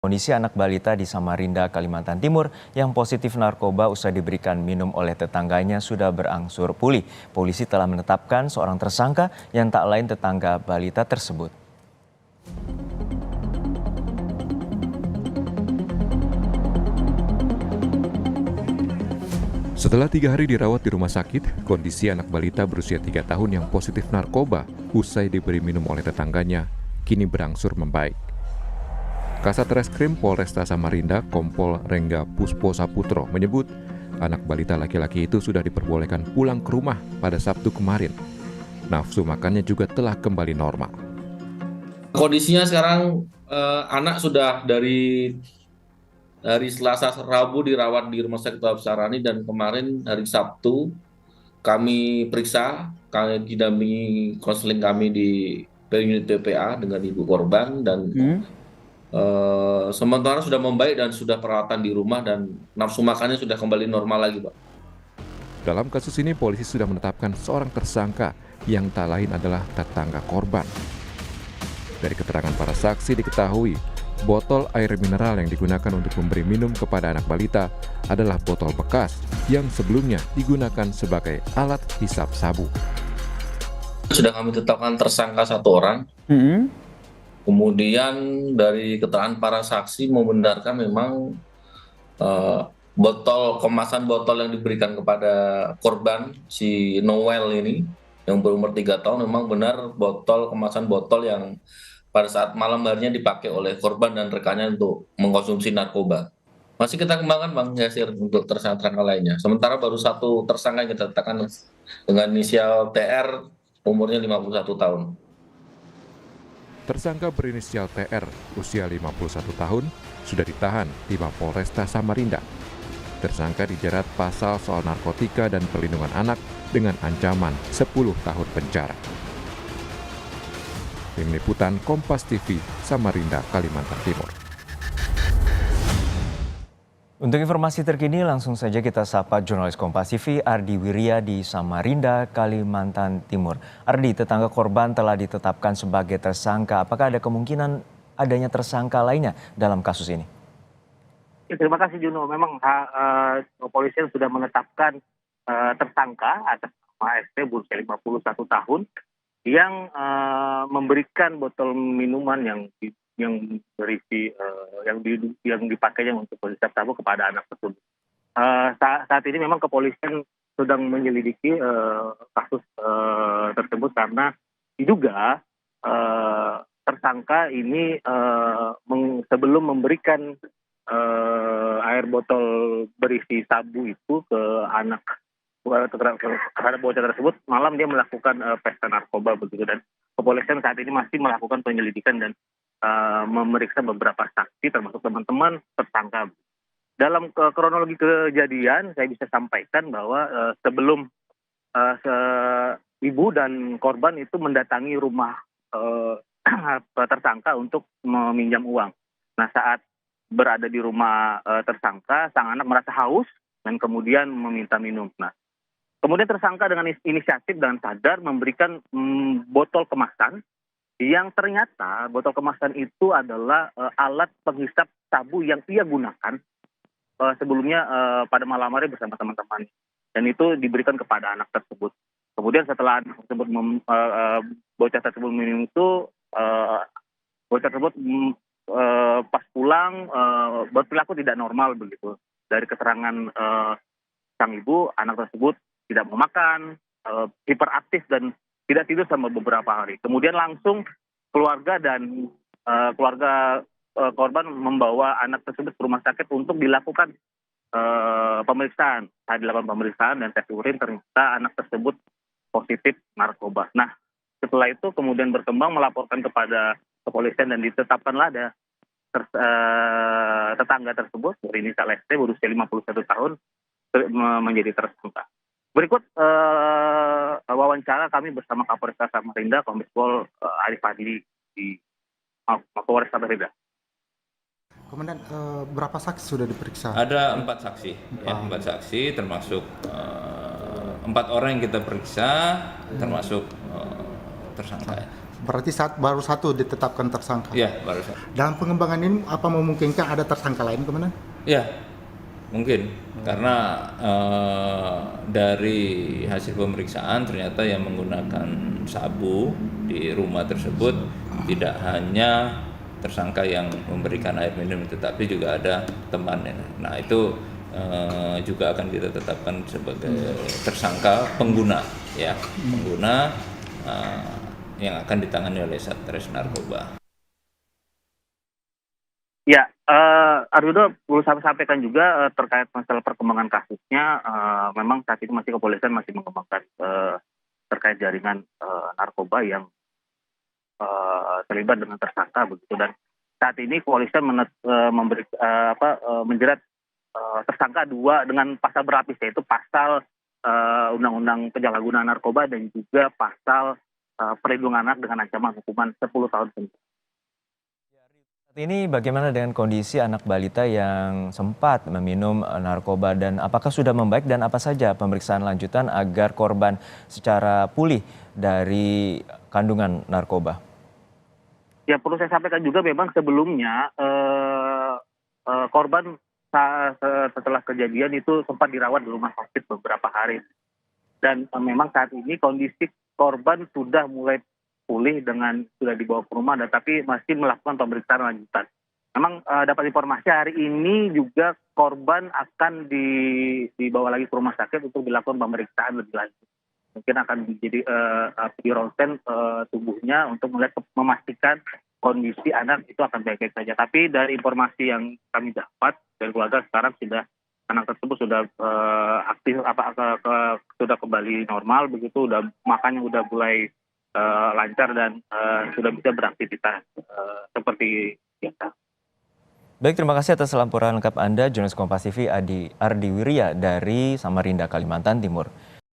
Kondisi anak balita di Samarinda, Kalimantan Timur yang positif narkoba usai diberikan minum oleh tetangganya sudah berangsur pulih. Polisi telah menetapkan seorang tersangka yang tak lain tetangga balita tersebut. Setelah 3 hari dirawat di rumah sakit, kondisi anak balita berusia 3 tahun yang positif narkoba usai diberi minum oleh tetangganya kini berangsur membaik. Kasat Reskrim Polresta Samarinda, Kompol Rengga Puspo Saputro menyebut anak balita laki-laki itu sudah diperbolehkan pulang ke rumah pada Sabtu kemarin. Nafsu makannya juga telah kembali normal. Kondisinya sekarang anak sudah dari Selasa Rabu dirawat di Rumah Sakit Wahab Sarani, dan kemarin hari Sabtu kami periksa, kami didampingi konseling kami di unit PPA dengan ibu korban, dan sementara sudah membaik dan sudah perawatan di rumah dan nafsu makannya sudah kembali normal lagi, Pak. Dalam kasus ini polisi sudah menetapkan seorang tersangka yang tak lain adalah tetangga korban. Dari keterangan para saksi diketahui botol air mineral yang digunakan untuk memberi minum kepada anak balita adalah botol bekas yang sebelumnya digunakan sebagai alat hisap sabu. Sudah kami tetapkan tersangka 1 orang. Kemudian dari keterangan para saksi membenarkan memang kemasan botol yang diberikan kepada korban si Noel ini yang berumur 3 tahun memang benar kemasan botol yang pada saat malam harinya dipakai oleh korban dan rekannya untuk mengkonsumsi narkoba. Masih kita kembangkan, Bang Yasir, untuk tersangka lainnya. Sementara baru 1 tersangka yang kita tetapkan dengan inisial TR, umurnya 51 tahun. Tersangka berinisial TR, usia 51 tahun, sudah ditahan di Mapolresta Samarinda. Tersangka dijerat pasal soal narkotika dan perlindungan anak dengan ancaman 10 tahun penjara. Tim Liputan Kompas TV, Samarinda, Kalimantan Timur. Untuk informasi terkini langsung saja kita sapa jurnalis Kompas TV Ardi Wirya di Samarinda, Kalimantan Timur. Ardi, tetangga korban telah ditetapkan sebagai tersangka. Apakah ada kemungkinan adanya tersangka lainnya dalam kasus ini? Terima kasih Juno. Memang kepolisian sudah menetapkan tersangka atas nama ST berusia 51 tahun yang memberikan botol minuman yang berisi yang dipakainya untuk hisap sabu kepada anak tersebut. Saat ini memang kepolisian sedang menyelidiki kasus tersebut karena diduga tersangka ini sebelum memberikan air botol berisi sabu itu ke anak terhadap bocah tersebut, malam dia melakukan pesta narkoba begitu, dan kepolisian saat ini masih melakukan penyelidikan dan memeriksa beberapa saksi termasuk teman-teman tersangka. Dalam kronologi kejadian saya bisa sampaikan bahwa sebelum ibu dan korban itu mendatangi rumah tersangka untuk meminjam uang. Nah, saat berada di rumah tersangka, sang anak merasa haus dan kemudian meminta minum. Nah, kemudian tersangka dengan inisiatif dan sadar memberikan botol kemasan yang ternyata botol kemasan itu adalah alat penghisap sabu yang ia gunakan sebelumnya pada malam hari bersama teman-teman. Dan itu diberikan kepada anak tersebut. Kemudian setelah anak tersebut bocah tersebut minum itu, bocah tersebut pas pulang berperilaku tidak normal begitu. Dari keterangan sang ibu, anak tersebut tidak mau makan, hiperaktif dan tidak tidur selama beberapa hari. Kemudian langsung keluarga dan keluarga korban membawa anak tersebut ke rumah sakit untuk dilakukan pemeriksaan. Saat dilakukan pemeriksaan dan tes urin, ternyata anak tersebut positif narkoba. Nah, setelah itu kemudian berkembang melaporkan kepada kepolisian dan ditetapkanlah ada tetangga tersebut berinisial ST berusia 51 tahun menjadi tersangka. Berikut wawancara kami bersama Kapolresta Samarinda, Kombes Pol Arif Fadli di Mapolres Samarinda. Komandan, berapa saksi sudah diperiksa? Ada 4 saksi, ya, 4 saksi termasuk 4 orang yang kita periksa, termasuk tersangka. Berarti baru satu ditetapkan tersangka. Ya, baru saja. Dalam pengembangan ini apa memungkinkan ada tersangka lain, Komandan? Ya, mungkin karena dari hasil pemeriksaan ternyata yang menggunakan sabu di rumah tersebut tidak hanya tersangka yang memberikan air minum, tetapi juga ada temannya. Nah, itu juga akan kita tetapkan sebagai tersangka pengguna, ya, pengguna yang akan ditangani oleh Satres Narkoba. Ya, Arjuno perlu saya sampaikan juga terkait masalah perkembangan kasusnya. Memang saat ini masih kepolisian masih mengembangkan terkait jaringan narkoba yang terlibat dengan tersangka begitu, dan saat ini kepolisian menjerat tersangka dua dengan pasal berlapis, yaitu pasal Undang-Undang Penyalahgunaan Narkoba dan juga pasal perlindungan anak dengan ancaman hukuman 10 tahun penjara. Saat ini bagaimana dengan kondisi anak balita yang sempat meminum narkoba dan apakah sudah membaik dan apa saja pemeriksaan lanjutan agar korban secara pulih dari kandungan narkoba? Ya, perlu saya sampaikan juga memang sebelumnya korban setelah kejadian itu sempat dirawat di rumah sakit beberapa hari. Dan memang saat ini kondisi korban sudah mulai pulih dengan sudah dibawa ke rumah, tapi masih melakukan pemeriksaan lanjutan. Memang dapat informasi hari ini juga korban akan dibawa lagi ke rumah sakit untuk dilakukan pemeriksaan lebih lanjut. Mungkin akan jadi di ronsen tubuhnya untuk memastikan kondisi anak itu akan baik-baik saja. Tapi dari informasi yang kami dapat dari keluarga, sekarang sudah anak tersebut sudah aktif, sudah kembali normal begitu, makannya udah mulai lancar dan sudah bisa beraktivitas seperti biasa. Baik, terima kasih atas laporan lengkap Anda, jurnalis Kompas TV Ardi Wirya dari Samarinda, Kalimantan Timur.